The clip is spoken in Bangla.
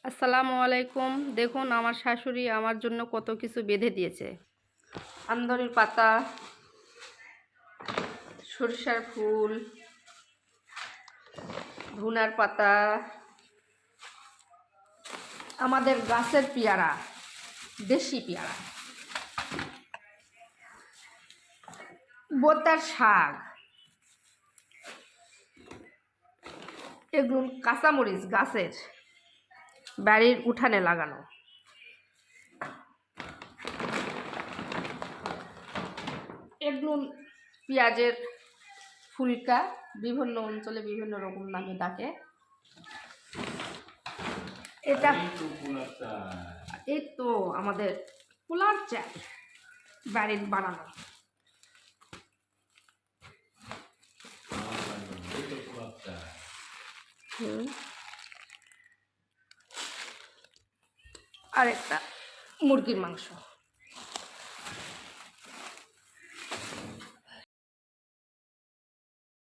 আসসালামু আলাইকুম। দেখুন আমার শাশুড়ি আমার জন্য কত কিছু বেঁধে দিয়েছে। আমদনির পাতা, সরিষার ফুল, ধুনার পাতা, আমাদের গাছের পেয়ারা, দেশি পেয়ারা, বোতার শাক, এগুলো কাঁচামরিচ গাছের, বাড়ির উঠানে লাগানো, এগুলো পেঁয়াজের ফুলকা, বিভিন্ন অঞ্চলে বিভিন্ন রকম নামে ডাকে। এটা এই তো আমাদের পোলার চাল বাড়ির বানানো। আর একটা মুরগির মাংস।